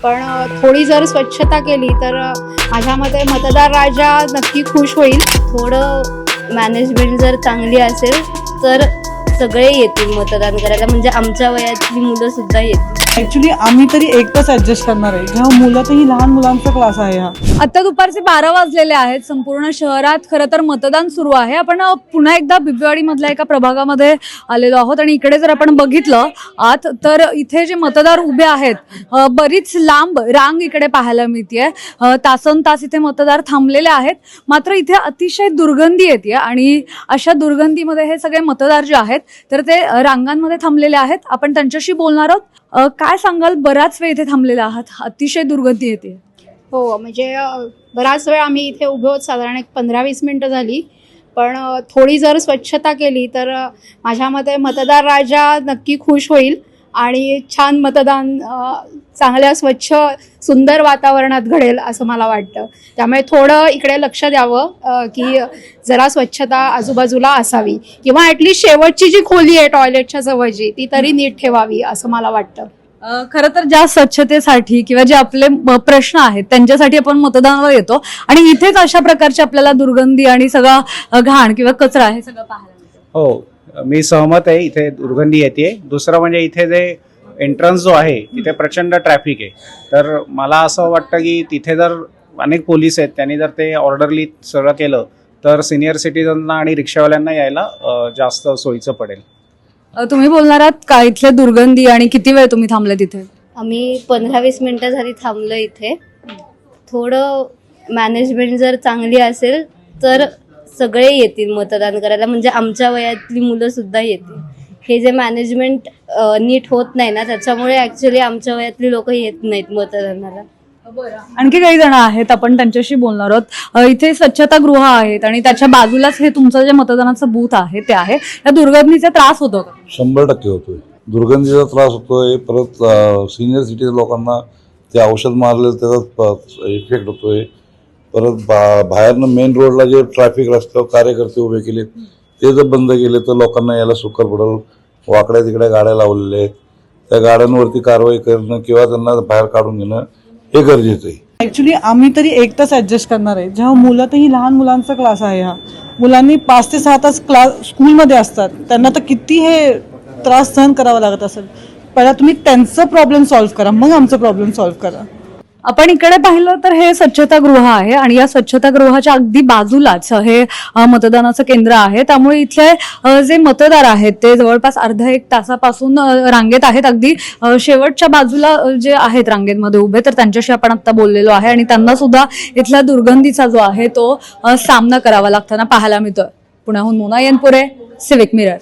पण थोडी जर स्वच्छता केली तर माझ्या मते मतदार राजा नक्की खुश होईल. थोडं मॅनेजमेंट जर चांगली असेल तर सगळे येतील मतदान करायला, म्हणजे आमच्या वयातली मुलं सुद्धा येतील. ऍक्च्युली आम्ही तरी एक तास ऍडजस्ट करणार आहे, जेव्हा मुलं लहान मुलांचा क्लास आहे हा. आता दुपारचे 12 वाजलेले आहेत. संपूर्ण शहरात खरं तर मतदान सुरू आहे. आपण पुन्हा एकदा बिबवेवाडी मधल्या एका प्रभागामध्ये आलेलो आहोत आणि इकडे जर आपण बघितलं आत तर इथे जे मतदार उभे आहेत बरीच लांब रांग इकडे पाहायला मिळतेय. तासन तास इथे मतदार थांबलेले आहेत. मात्र इथे अतिशय दुर्गंधी येते आणि अशा दुर्गंधीमध्ये हे सगळे मतदार जे आहेत तर ते रांगांमध्ये थांबलेले आहेत. आपण त्यांच्याशी बोलणार आहोत. काय सांगाल, बराच वेळ इथे थांबलेला आहात, अतिशय दुर्गंधी येते. हो, म्हणजे बराच वेळ आम्ही इथे उभे आहोत, साधारण एक 15-20 मिनटं झाली. पण थोडी जर स्वच्छता केली तर माझ्या मते मतदार राजा नक्की खुश होईल आणि छान मतदान चांगल्या स्वच्छ सुंदर वातावरणात घडेल असं मला वाटतं. त्यामुळे थोडं इकडे लक्ष द्यावं की जरा स्वच्छता आजूबाजूला असावी किंवा ॲटलिस्ट शेवटची जी खोली आहे टॉयलेटच्या जवळची ती तरी नीट ठेवावी असं मला वाटतं. खरं तर ज्या स्वच्छतेसाठी किंवा जे आपले प्रश्न आहेत त्यांच्यासाठी आपण मतदानावर येतो आणि इथेच अशा प्रकारची आपल्याला दुर्गंधी आणि सगळा घाण किंवा कचरा हे सगळं पाहायला मिळतं. हो, मी सहमत आहे. इथे दुर्गंधी येते. दुसरं म्हणजे इथे जे एंट्रन्स जो आहे तिथे प्रचंड ट्रॅफिक आहे. तर मला असं वाटतं की तिथे जर अनेक पोलीस आहेत त्यांनी जर ते ऑर्डरली सगळं केलं तर सिनियर सिटीजनना आणि रिक्षावाल्यांना यायला जास्त सोयीचं पडेल. तुम्ही बोलणार आहात का इथले दुर्गंधी आणि किती वेळ तुम्ही थांबले तिथे? आम्ही 15-20 मिनिटं झाली थांबलो इथे. थोडं मॅनेजमेंट जर चांगली असेल तर सगळे येतील मतदान करायला, म्हणजे आमच्या वयातली मुलं सुद्धा येतील. हे जे मॅनेजमेंट नीट होत नाही ना त्याच्यामुळे ॲक्च्युली आमच्या वयातली लोक येत नाहीत मतदानाला. आणखी काही जण आहेत, आपण त्यांच्याशी बोलणार आहोत. इथे स्वच्छतागृह आहेत आणि त्याच्या बाजूलाच हे तुमचं जे मतदानाचं बूथ आहे ते आहे. या दुर्गंधीचा त्रास होतो का? 100% होतोय. दुर्गंधीचा त्रास होतोय. परत सिनियर सिटीजन लोकांना ते औषध मारले त्याचा इफेक्ट होतोय. परत बाहेरनं मेन रोडला जे ट्रॅफिक रस्त्यावर कार्यकर्ते उभे केले ते जर बंद केले तर लोकांना यायला सुकर पडेल. वाकड्या तिकड्या गाड्या लावलेल्या आहेत, त्या गाड्यांवरती कारवाई करणं किंवा त्यांना बाहेर काढून घेणं हे गरजेचं आहे. ऍक्च्युली आम्ही तरी एक तास ऍडजस्ट करणार आहे, जेव्हा मुलं लहान मुलांचा क्लास आहे हा. मुलांनी 5 ते 6 तास क्लास स्कूलमध्ये असतात, त्यांना तर किती हे त्रास सहन करावा लागत असेल. पहिला तुम्ही त्यांचं प्रॉब्लेम सॉल्व्ह करा, मग आमचं प्रॉब्लेम सॉल्व्ह करा. आपण इकडे पाहिलं तर हे स्वच्छतागृह आहे आणि या स्वच्छतागृहाच्या अगदी बाजूलाच हे मतदानाचं केंद्र आहे. त्यामुळे इथले जे मतदार आहेत ते जवळपास अर्धा एक तासापासून रांगेत आहेत. अगदी शेवटच्या बाजूला जे आहेत रांगेमध्ये उभे तर त्यांच्याशी आपण आता बोललेलो आहे आणि त्यांना सुद्धा इथल्या दुर्गंधीचा जो आहे तो सामना करावा लागताना पाहायला मिळतोय. पुण्याहून मोना येनपुरे, सिविक मिरर.